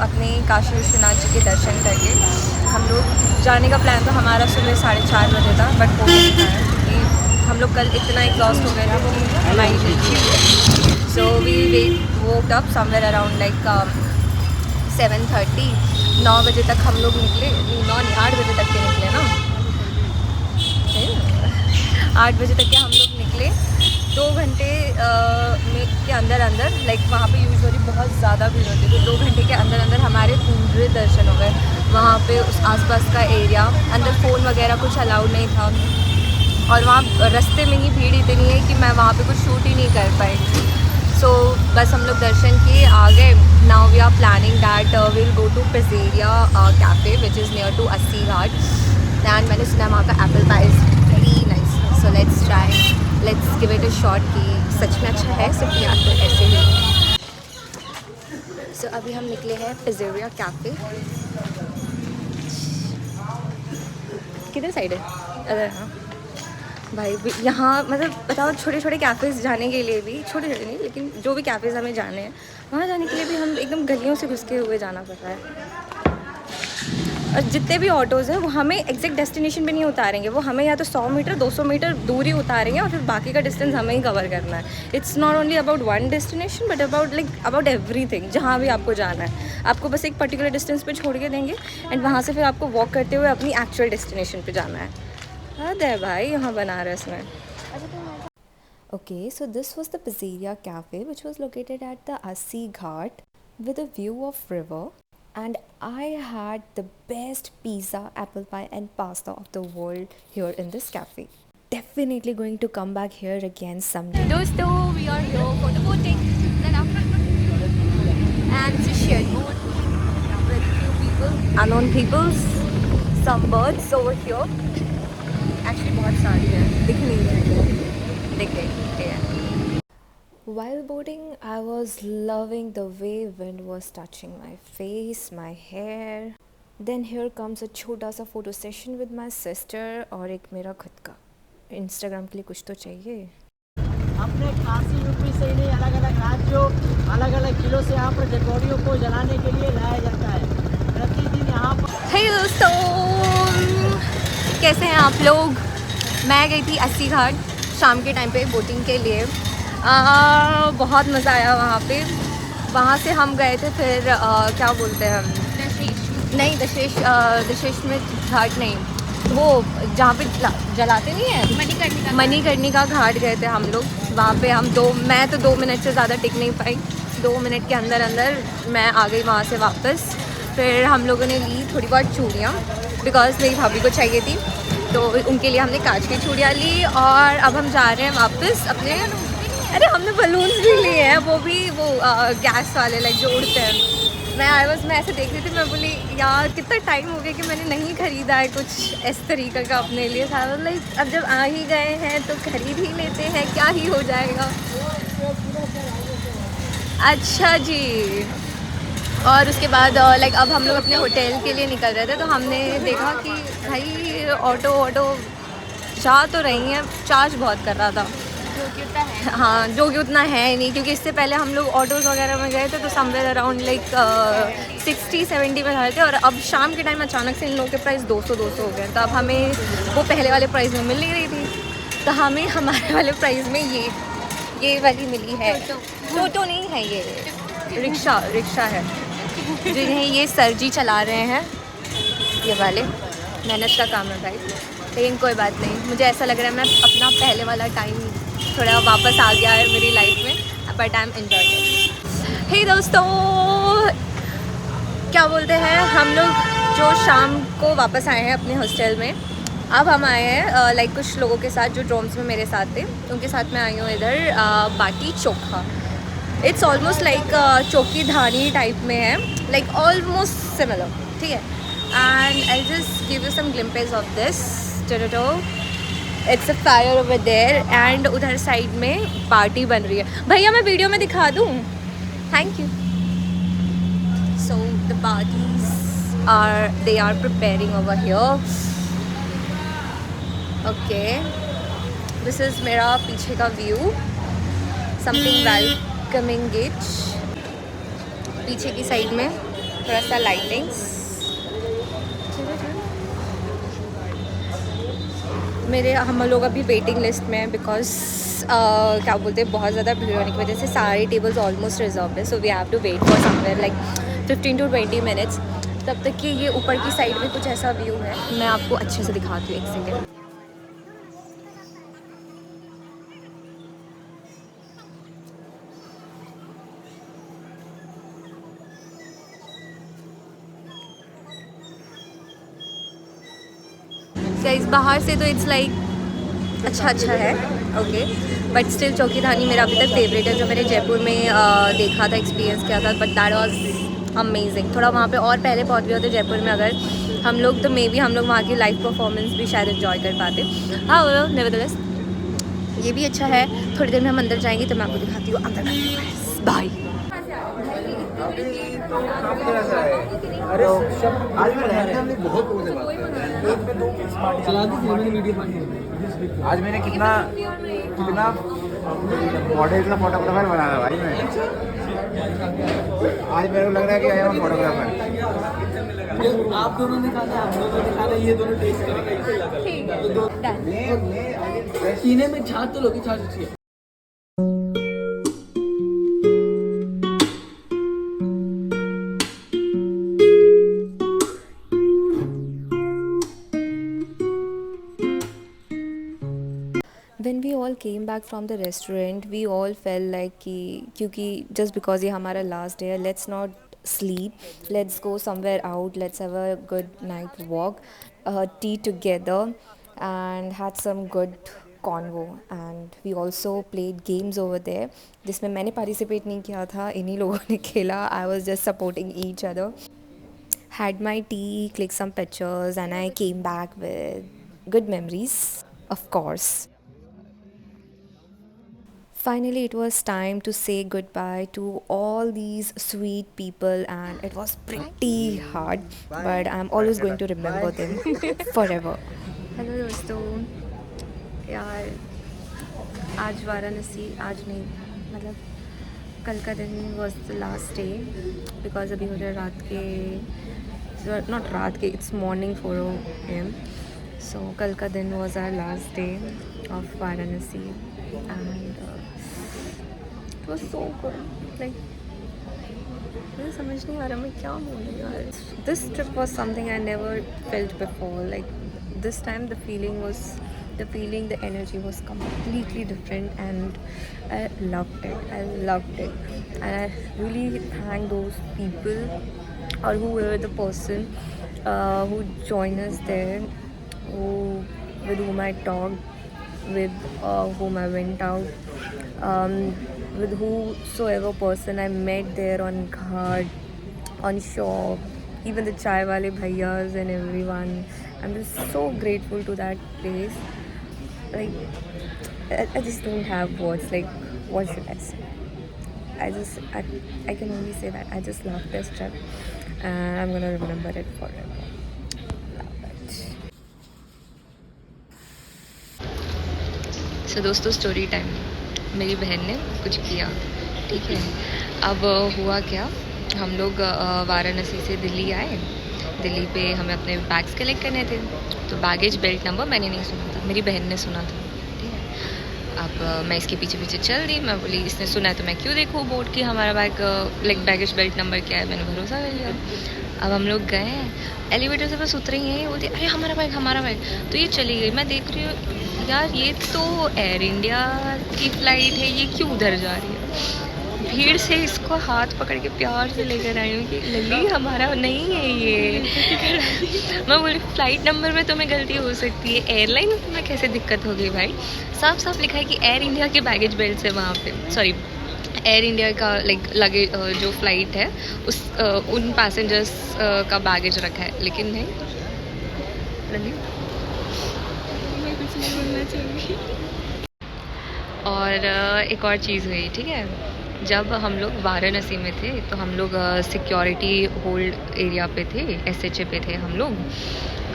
अपने काशी विश्वनाथ जी के दर्शन करके हम लोग जाने का प्लान तो हमारा सुबह 4:30 बजे था, बट हो नहीं पाया क्योंकि हम लोग कल इतना एग्जॉस्ट हो गए थे कि हमारी नींद। So we woke up somewhere around like 7:30। 9 बजे तक हम लोग निकले, 8 बजे तक के निकले ना, 8 बजे तक के हम लोग निकले। 2 घंटे में के अंदर लाइक वहाँ पे यूजुअली बहुत ज़्यादा भीड़ होती है, तो 2 घंटे के अंदर हमारे पूरे दर्शन हो गए। वहाँ पे उस आसपास का एरिया, अंदर फ़ोन वगैरह कुछ अलाउड नहीं था, और वहाँ रास्ते में ही भीड़ इतनी है कि मैं वहाँ पे कुछ शूट ही नहीं कर पाई। सो बस हम लोग दर्शन किए, आ गए। Now we are planning that will go to pizzeria cafe which is near to Assi Ghat. And मैंने सुना वहाँ का apple pie is very nice, so let's try, let's give it a shot कि सच में अच्छा है, सिर्फ या तो ऐसे ही। सो अभी हम निकले हैं पिज़ेरिया कैफ़े। किधर साइड है? अरे हाँ भाई, यहाँ मतलब बताओ, छोटे छोटे कैफ़ेज़ जाने के लिए भी, छोटे छोटे नहीं लेकिन जो भी कैफ़ेज़ हमें जाने हैं, वहाँ जाने के लिए भी हम एकदम गलियों से घुस के हुए जाना पड़ रहा है। और जितने भी ऑटोज़ हैं वो हमें एग्जैक्ट डेस्टिनेशन पे नहीं उतारेंगे, वो हमें या तो 100 मीटर 200 मीटर दूर ही उतारेंगे, और फिर बाकी का डिस्टेंस हमें ही कवर करना है। It's not only about one destination but about everything. जहाँ भी आपको जाना है, आपको बस एक पर्टिकुलर डिस्टेंस पे छोड़ के देंगे, एंड वहाँ से फिर आपको वॉक करते हुए अपनी एक्चुअल डेस्टिनेशन पे जाना है। हद है भाई यहाँ बनारस में। Okay, so this was the Pizzeria Cafe, which was located at the Assi Ghat with a view of river, and I had the best pizza, apple pie and pasta of the world here in this cafe. Definitely going to come back here again someday. Dosto, we are here for the boating. And it's a shared boat with few people, unknown peoples, some birds over here. Actually बहुत सारी है, दिख नहीं रही है, दिख गई है। While boating, I was loving the way wind was touching my face, my hair. Then here comes a छोटा सा photo session with my sister और एक मेरा खुद का। Instagram के लिए कुछ तो चाहिए। अपने काशी यूपी से ही नहीं, अलग अलग राज्यों, अलग अलग जिलों से यहाँ पर डेड बॉडियों को जलाने के लिए लाया जाता है प्रतिदिन यहाँ पर। हे दोस्तों, कैसे हैं आप लोग? मैं गई थी अस्सी घाट शाम के टाइम पे बोटिंग के लिए। बहुत मज़ा आया वहाँ पे। वहाँ से हम गए थे फिर क्या बोलते हैं हम, नहीं दशेश्वमेध घाट नहीं, वो जहाँ पे जलाते नहीं है, मणिकर्णिका घाट गए थे हम लोग। वहाँ पे हम मैं तो 2 मिनट से ज़्यादा टिक नहीं पाई। 2 मिनट के अंदर मैं आ गई वहाँ से वापस। फिर हम लोगों ने ली थोड़ी बहुत चूड़ियाँ, बिकॉज़ मेरी भाभी को चाहिए थी, तो उनके लिए हमने कांच की चूड़ियाँ ली। और अब हम जा रहे हैं वापस अपने, अरे हमने बलून्स भी लिए हैं, वो भी वो गैस वाले लाइक जो उड़ते हैं। मैं ऐसे देख रही थी, मैं बोली यार कितना टाइम हो गया कि मैंने नहीं ख़रीदा है कुछ इस तरीके का अपने लिए। सारा लाइक अब जब आ ही गए हैं तो ख़रीद ही लेते हैं, क्या ही हो जाएगा। अच्छा जी। और उसके बाद लाइक अब हम लोग अपने होटल के लिए निकल रहे थे, तो हमने देखा कि भाई ऑटो जा तो रही हैं, चार्ज बहुत कर रहा था, जो कि उतना है, हाँ जो कि उतना है नहीं, क्योंकि इससे पहले हम लोग ऑटोज़ वगैरह में गए थे तो समवेयर अराउंड लाइक 60-70 में रहे थे, और अब शाम के टाइम अचानक से इन लोगों के प्राइस 200 हो गए। तो अब हमें वो पहले वाले प्राइस में मिल नहीं रही थी, तो हमें हमारे वाले प्राइस में ये वाली मिली है। टोटो नहीं है, ये रिक्शा है, जिन्हें ये सर जी चला रहे हैं, ये वाले। मेहनत का काम है भाई, लेकिन कोई बात नहीं, मुझे ऐसा लग रहा है मैं अपना पहले वाला टाइम थोड़ा वापस आ गया है मेरी लाइफ में, बट आई एम एंजॉयिंग। हे दोस्तों, क्या बोलते हैं, हम लोग जो शाम को वापस आए हैं अपने हॉस्टल में, अब हम आए हैं लाइक कुछ लोगों के साथ जो ड्रोम्स में मेरे साथ थे, उनके साथ मैं आई हूँ इधर बाटी चोखा। इट्स ऑलमोस्ट लाइक चौकी धानी टाइप में है, लाइक ऑलमोस्ट सिमिलर, ठीक है। And I just give you some glimpses of this. It's a fire over there, and उधर साइड में पार्टी बन रही है। भैया मैं वीडियो में दिखा दूँ? Thank you. So the parties they are preparing over here. Okay, this is मेरा पीछे का व्यू, समथिंग वेलकमिंग गेट पीछे की साइड में। थोड़ा सा लाइटिंग्स। हम लोग अभी वेटिंग लिस्ट में हैं बिकॉज क्या बोलते हैं, बहुत ज़्यादा भीड़ होने की वजह से सारे टेबल्स ऑलमोस्ट रिजर्व है, so we have to wait for somewhere like 15 to 20 minutes. तब तक कि ये ऊपर की साइड में कुछ ऐसा व्यू है, मैं आपको अच्छे से दिखाती हूँ, एक सेकेंड। गाइस बाहर से तो इट्स लाइक अच्छा है, ओके, बट स्टिल चौकीधानी मेरा अभी तक फेवरेट है, जो मैंने जयपुर में देखा था, एक्सपीरियंस किया था, बट दैट वाज अमेजिंग। थोड़ा वहाँ पे और पहले पहुँच गए होते जयपुर में अगर हम लोग, तो मे बी हम लोग वहाँ की लाइव परफॉर्मेंस भी शायद एंजॉय कर पाते। हाँ नेवरदलेस ये भी अच्छा है। थोड़ी देर में हम अंदर जाएंगे तो मैं आपको दिखाती हूँ अंदर का। बाय। अरे आज मैं रहने हमने बहुत लोगों से बात की। एक में दो चला दी थी मैंने वीडियो। आज मैंने कितना मॉडल का फोटोग्राफर बना था भाई मैं। आज मेरे को लग रहा है कि आई एम फोटोग्राफर। आप दोनों ने खाना, हम दोनों ने खाना, ये दोनों टेस्ट करेंगे। तो सीने में झाँक तो लोगी, झाँक चाहिए। When we all came back from the restaurant, we all felt like कि क्योंकि just because ये हमारा last day है, let's not sleep, let's go somewhere out, let's have a good night walk, tea together and had some good convo, and we also played games over there जिसमें मैंने participate नहीं किया था, इन्हीं लोगों ने खेला, I was just supporting each other, had my tea, clicked some pictures and I came back with good memories, of course. Finally, it was time to say goodbye to all these sweet people, and it was pretty hard, but I'm always going to remember them forever. Hello दोस्तों, यार आज वाराणसी, आज नहीं मतलब कल का दिन was the last day because अभी हो रहा है रात के, not रात के, it's morning 4 AM. So कल का दिन was our last day of Varanasi and it was so good. Like मुझे समझ नहीं आ रहा मैं क्या बोलूँ यार. This trip was something I never felt before. Like this time the feeling, the energy was completely different and I loved it. And I really thank those people or whoever the person who joined us there, with whom I talked, with whom I went out, with whosoever person I met there on ghat, on shop, even the chai wale bhaiyas and everyone. I'm just so grateful to that place. Like I just don't have words. Like what should I say? I can only say that I just love this trip and I'm gonna remember it forever. Love it. So दोस्तों, story time. मेरी बहन ने कुछ किया, ठीक है। अब हुआ क्या, हम लोग वाराणसी से दिल्ली आए। दिल्ली पे हमें अपने बैग्स कलेक्ट करने थे, तो बैगेज बेल्ट नंबर मैंने नहीं सुना था, मेरी बहन ने सुना था, ठीक है। अब मैं इसके पीछे पीछे चल दी, मैं बोली इसने सुना है तो मैं क्यों देखूँ बोर्ड कि हमारा बैगेज बेल्ट नंबर क्या है, मैंने भरोसा कर लिया। अब हम लोग गए हैं, एलिवेटर से बस उतरे ही हैं, बोलते अरे हमारा बैग, तो ये चली गई। मैं देख रही हूँ यार ये तो एयर इंडिया की फ़्लाइट है, ये क्यों उधर जा रही है। भीड़ से इसको हाथ पकड़ के प्यार से लेकर आई हूँ कि लल्ली हमारा नहीं है ये। मैं बोली फ़्लाइट नंबर में तुम्हें गलती हो सकती है, एयरलाइन में तुम्हें कैसे दिक्कत हो गई भाई। साफ साफ लिखा है कि एयर इंडिया के बैगेज बेल्ट से वहाँ पे, सॉरी एयर इंडिया का लगेज जो फ़्लाइट है उस उन पैसेंजर्स का बैगेज रखा है, लेकिन नहीं लल्ली मैं कुछ नहीं बोलना चाहूँगी। और एक और चीज़ हुई, ठीक है। जब हम लोग वाराणसी में थे तो हम लोग सिक्योरिटी होल्ड एरिया पे थे, SHA पे थे हम लोग।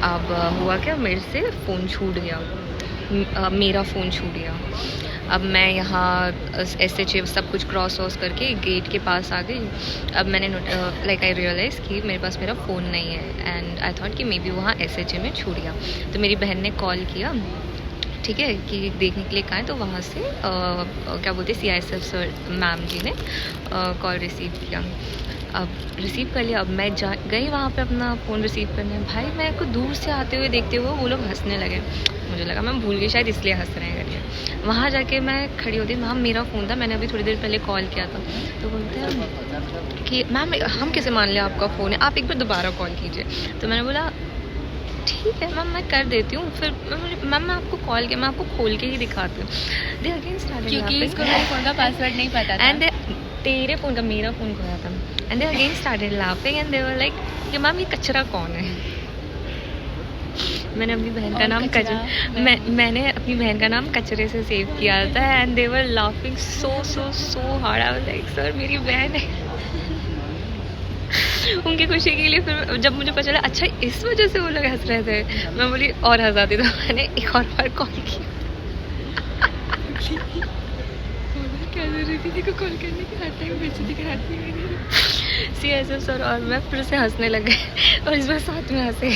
अब हुआ क्या, मेरे से फ़ोन छूट गया, मेरा फ़ोन छूट गया। अब मैं यहाँ SH सब कुछ क्रॉस वॉस करके गेट के पास आ गई। अब मैंने लाइक आई रियलाइज़ कि मेरे पास मेरा फ़ोन नहीं है एंड आई थॉट कि मे बी वहाँ SH में छूट गया। तो मेरी बहन ने कॉल किया, ठीक है, कि देखने के लिए कहाँ है। तो वहाँ से क्या बोलते CISF सर मैम जी ने कॉल रिसीव किया। अब रिसीव कर लिया। अब मैं गई वहाँ पे अपना फ़ोन रिसीव करने। भाई मेरे को दूर से आते हुए देखते हुए वो लोग हंसने लगे। मुझे लगा मैं भूल गई शायद इसलिए हंस रहे हैं करके। वहाँ जाके मैं खड़ी होती, वहाँ मेरा फ़ोन था, मैंने अभी थोड़ी देर पहले कॉल किया था। तो बोलते हैं कि मैम हम कैसे मान लें आपका फ़ोन है, आप एक बार दोबारा कॉल कीजिए। तो मैंने बोला ठीक है मैम मैं कर देती हूँ। फिर मैम मैं आपको कॉल किया, मैं आपको खोल के ही दिखाती हूँ। दे अगेन स्टार्टेड क्योंकि इसको मेरे फ़ोन का पासवर्ड नहीं पता था एंड तेरे फ़ोन का मेरा फ़ोन खोया था। And they again started laughing and they were like कि मैम ये कचरा कौन है। मैंने अपनी बहन का नाम मैंने अपनी बहन का नाम कचरे से सेव किया था। And they were laughing so hard. I was like sir मेरी बहन है। उनकी खुशी के लिए फिर जब मुझे पता चला अच्छा इस वजह से वो लोग हंस रहे थे, मैं बोली और हंसाती। तो मैंने एक और बार कॉल किया। क्या जरूरत थी को कॉल करने की, हर टाइम बेइज्जती कराती है CISF सर और मैं फिर से हंसने लग गए और इस बार साथ में हंसे।